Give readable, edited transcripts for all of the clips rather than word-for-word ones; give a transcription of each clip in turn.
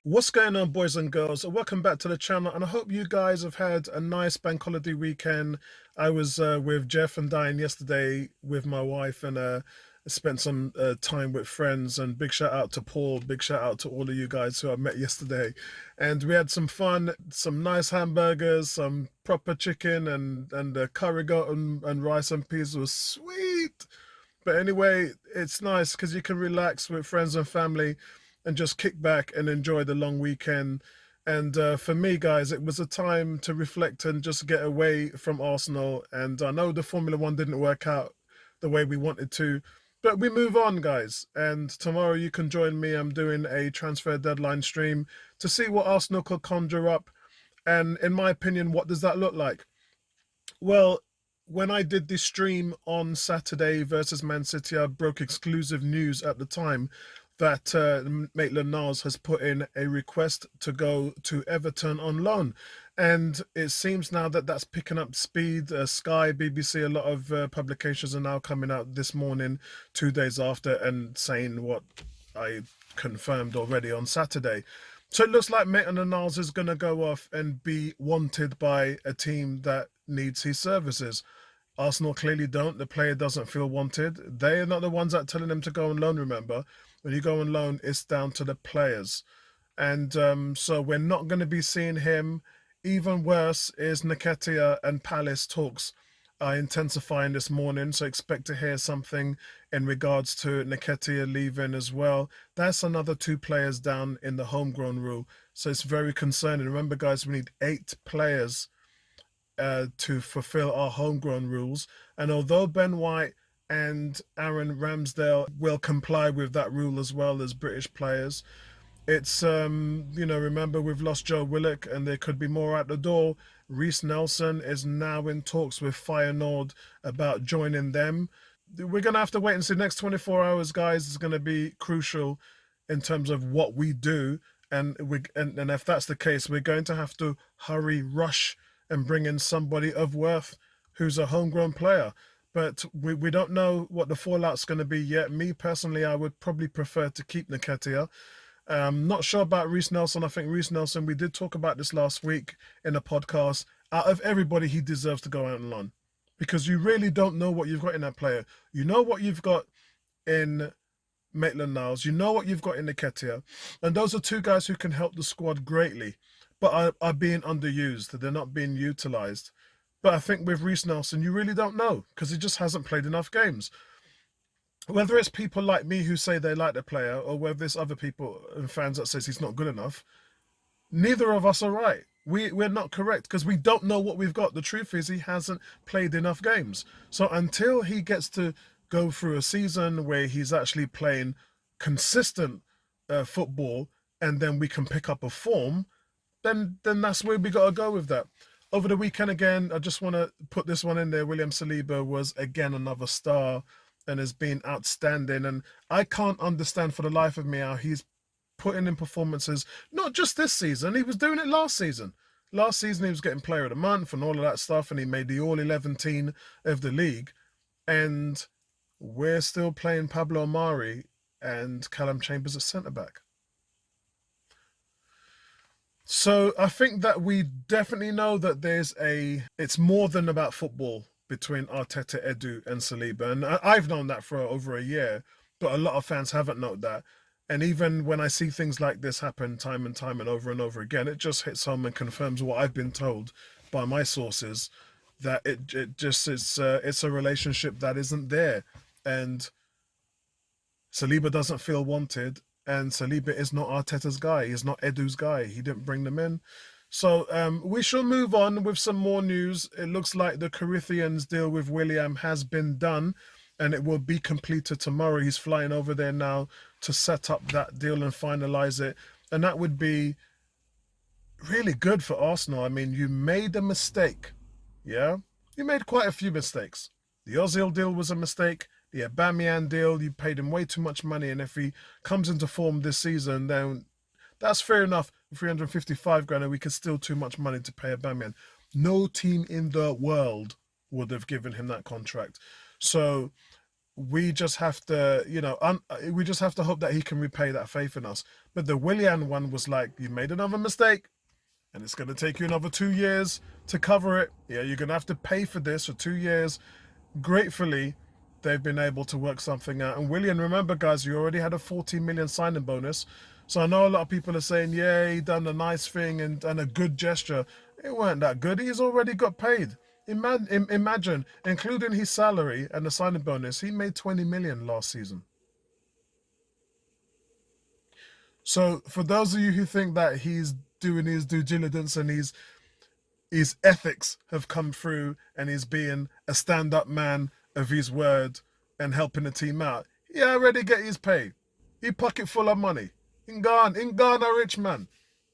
What's going on, boys and girls? Welcome back to the channel, and I hope you guys have had a nice bank holiday weekend. I was with Jeff and Diane yesterday with my wife, and spent some time with friends. And big shout out to Paul, big shout out to all of you guys who I met yesterday. And we had some fun, some nice hamburgers, some proper chicken, and the curry goat and rice and peas was sweet. But anyway, it's nice because you can relax with friends and family and just kick back and enjoy the long weekend. And for me, guys, it was a time to reflect and just get away from Arsenal. And I know the Formula One didn't work out the way we wanted to, but we move on, guys. And tomorrow you can join me. I'm doing a transfer deadline stream to see what Arsenal could conjure up. And in my opinion, what does that look like? Well, when I did this stream on Saturday versus Man City, I broke exclusive news at the time that Maitland-Niles has put in a request to go to Everton on loan. And it seems now that that's picking up speed. Sky, BBC, a lot of publications are now coming out this morning, 2 days after, and saying what I confirmed already on Saturday. So it looks like Maitland-Niles is going to go off and be wanted by a team that needs his services. Arsenal clearly don't. The player doesn't feel wanted. They are not the ones that are telling him to go on loan, remember. When you go on loan, it's down to the players. And so we're not going to be seeing him. Even worse is Nketiah and Palace talks are intensifying this morning, so expect to hear something in regards to Nketiah leaving as well. That's another 2 players down in the homegrown rule, so it's very concerning. Remember, guys, we need 8 players to fulfill our homegrown rules. And although Ben White and Aaron Ramsdale will comply with that rule as well as British players, it's, remember we've lost Joe Willock and there could be more at the door. Reece Nelson is now in talks with Feyenoord about joining them. We're going to have to wait and see. The next 24 hours, guys, is going to be crucial in terms of what we do. And if that's the case, we're going to have to hurry, rush, and bring in somebody of worth who's a homegrown player. But we don't know what the fallout's going to be yet. Me, personally, I would probably prefer to keep Nketiah. Not sure about Reece Nelson. I think Reece Nelson, we did talk about this last week in a podcast. Out of everybody, he deserves to go out and loan. Because you really don't know what you've got in that player. You know what you've got in Maitland-Niles. You know what you've got in Nketiah. And those are 2 guys who can help the squad greatly, but are being underused. They're not being utilised. But I think with Reece Nelson, you really don't know because he just hasn't played enough games. Whether it's people like me who say they like the player or whether it's other people and fans that says he's not good enough, neither of us are right. We're not correct because we don't know what we've got. The truth is he hasn't played enough games. So until he gets to go through a season where he's actually playing consistent football and then we can pick up a form, then that's where we got to go with that. Over the weekend again, I just want to put this one in there. William Saliba was again another star and has been outstanding. And I can't understand for the life of me how he's putting in performances, not just this season, he was doing it last season. Last season he was getting player of the month and all of that stuff, and he made the all-11 team of the league. And we're still playing Pablo Mari and Callum Chambers at centre-back. So I think that we definitely know that it's more than about football between Arteta, Edu, and Saliba. And I've known that for over a year, but a lot of fans haven't known that. And even when I see things like this happen time and time and over again, it just hits home and confirms what I've been told by my sources, that it just is it's a relationship that isn't there. And Saliba doesn't feel wanted. And Saliba is not Arteta's guy. He's not Edu's guy. He didn't bring them in. So we shall move on with some more news. It looks like the Corinthians deal with Willian has been done and it will be completed tomorrow. He's flying over there now to set up that deal and finalize it. And that would be really good for Arsenal. I mean, you made a mistake. Yeah? You made quite a few mistakes. The Ozil deal was a mistake. The Aubameyang deal, you paid him way too much money, and if he comes into form this season, then that's fair enough. 355 grand, and we could still too much money to pay Aubameyang. No team in the world would have given him that contract. So we just have to, we just have to hope that he can repay that faith in us. But the Willian one was like, you made another mistake, and it's going to take you another 2 years to cover it. Yeah, you're going to have to pay for this for 2 years. Gratefully, they've been able to work something out. And Willian, remember, guys, you already had a 14 million signing bonus. So I know a lot of people are saying, yeah, he done a nice thing and a good gesture. It weren't that good. He's already got paid. Imagine, including his salary and the signing bonus, he made 20 million last season. So for those of you who think that he's doing his due diligence and his ethics have come through and he's being a stand-up man of his word and helping the team out, he already get his pay. He pocket full of money. In Ghana, rich man.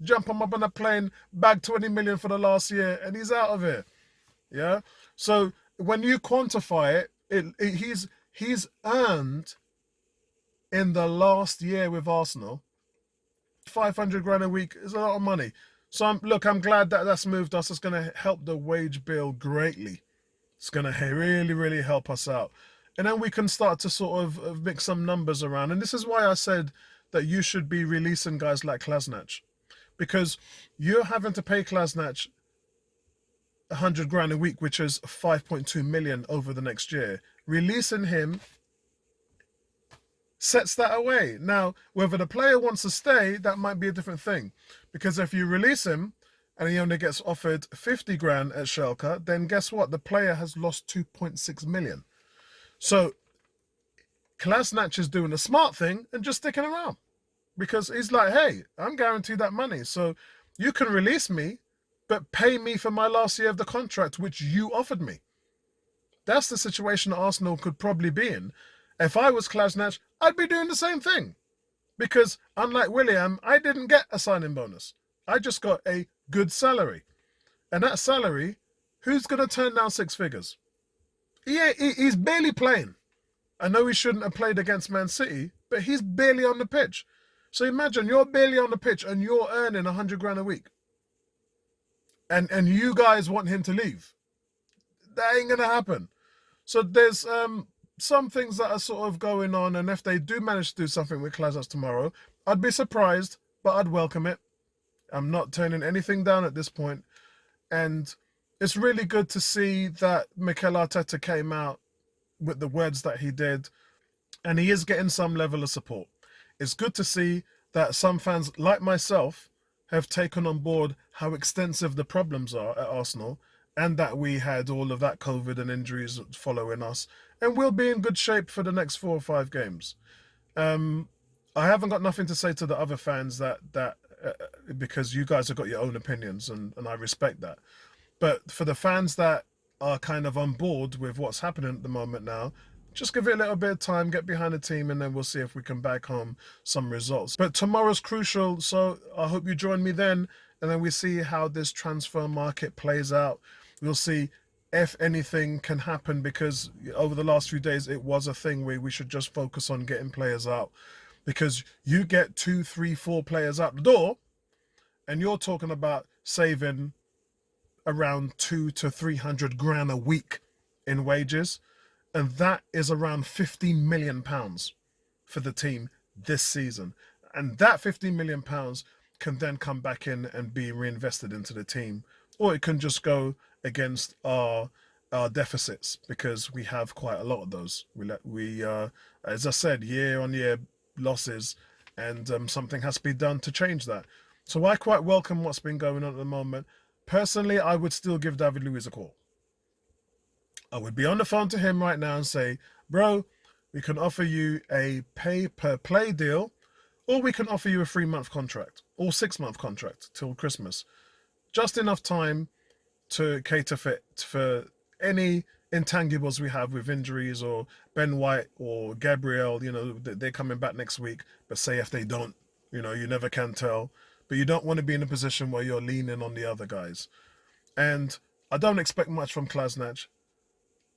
Jump him up on a plane, bag 20 million for the last year, and he's out of here. Yeah. So when you quantify it, he's earned in the last year with Arsenal 500 grand a week is a lot of money. So I'm glad that that's moved us. It's going to help the wage bill greatly. It's going to really, really help us out. And then we can start to sort of mix some numbers around. And this is why I said that you should be releasing guys like Klasnach. Because you're having to pay Klasnach 100 grand a week, which is 5.2 million over the next year. Releasing him sets that away. Now, whether the player wants to stay, that might be a different thing. Because if you release him and he only gets offered 50 grand at Schalke, then guess what? The player has lost 2.6 million. So Klasnach is doing a smart thing and just sticking around. Because he's like, hey, I'm guaranteed that money. So you can release me, but pay me for my last year of the contract, which you offered me. That's the situation Arsenal could probably be in. If I was Klasnach, I'd be doing the same thing. Because unlike Willian, I didn't get a signing bonus. I just got a good salary. And that salary, who's going to turn down 6 figures? He's barely playing. I know he shouldn't have played against Man City, but he's barely on the pitch. So imagine you're barely on the pitch and you're earning 100 grand a week. And you guys want him to leave. That ain't going to happen. So there's some things that are sort of going on, and if they do manage to do something with Klasnach tomorrow, I'd be surprised, but I'd welcome it. I'm not turning anything down at this point. And it's really good to see that Mikel Arteta came out with the words that he did, and he is getting some level of support. It's good to see that some fans, like myself, have taken on board how extensive the problems are at Arsenal, and that we had all of that COVID and injuries following us, and we'll be in good shape for the next 4 or 5 games. I haven't got nothing to say to the other fans that because you guys have got your own opinions, and I respect that. But for the fans that are kind of on board with what's happening at the moment now, just give it a little bit of time, get behind the team, and then we'll see if we can back home some results. But tomorrow's crucial, so I hope you join me then, and then we see how this transfer market plays out. We'll see if anything can happen, because over the last few days, it was a thing where we should just focus on getting players out. Because you get 2, 3, 4 players out the door, and you're talking about saving around 200 to 300 grand a week in wages. And that is around £15 million for the team this season. And that £15 million can then come back in and be reinvested into the team. Or it can just go against our deficits, because we have quite a lot of those. We as I said, year-on-year losses, and something has to be done to change that. So I quite welcome what's been going on at the moment. Personally, I would still give David Luiz a call. I would be on the phone to him right now and say, bro, we can offer you a pay-per-play deal, or we can offer you a 3-month contract or 6-month contract till Christmas. Just enough time to cater for any intangibles we have with injuries, or Ben White or Gabriel, they're coming back next week. But say if they don't, you never can tell. But you don't want to be in a position where you're leaning on the other guys. And I don't expect much from Klasnach.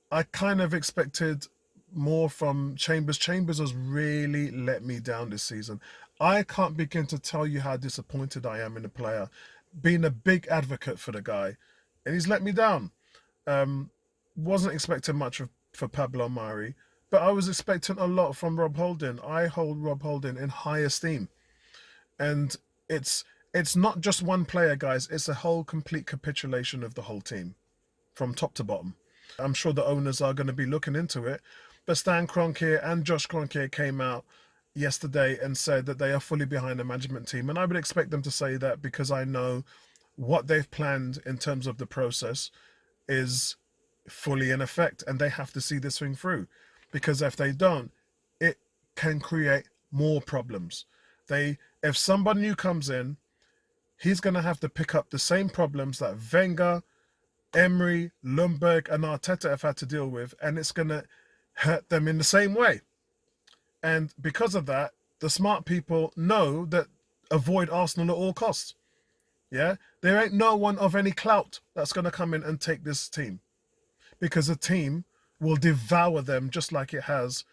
I kind of expected more from Chambers. Chambers has really let me down this season. I can't begin to tell you how disappointed I am in the player. Being a big advocate for the guy, and he's let me down. Wasn't expecting much for Pablo Mari, but I was expecting a lot from Rob Holding. I hold Rob Holding in high esteem, and it's not just one player, guys. It's a whole complete capitulation of the whole team from top to bottom. I'm sure the owners are going to be looking into it, but Stan Kroenke and Josh Kroenke came out yesterday and said that they are fully behind the management team, and I would expect them to say that because I know what they've planned in terms of the process is fully in effect, and they have to see this thing through, because if they don't, it can create more problems. If somebody new comes in, he's going to have to pick up the same problems that Wenger, Emery, Lundberg, and Arteta have had to deal with, and it's going to hurt them in the same way. And because of that, the smart people know that avoid Arsenal at all costs. Yeah, there ain't no one of any clout that's going to come in and take this team, because the team will devour them just like it has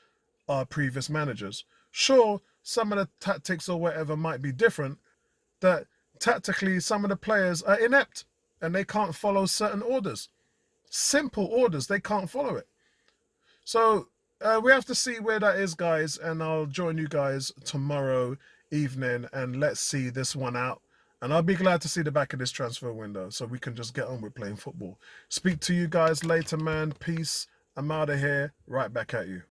our previous managers. Sure, some of the tactics or whatever might be different, that tactically some of the players are inept and they can't follow certain orders. Simple orders, they can't follow it. So we have to see where that is, guys, and I'll join you guys tomorrow evening and let's see this one out. And I'll be glad to see the back of this transfer window so we can just get on with playing football. Speak to you guys later, man. Peace. I'm out of here. Right back at you.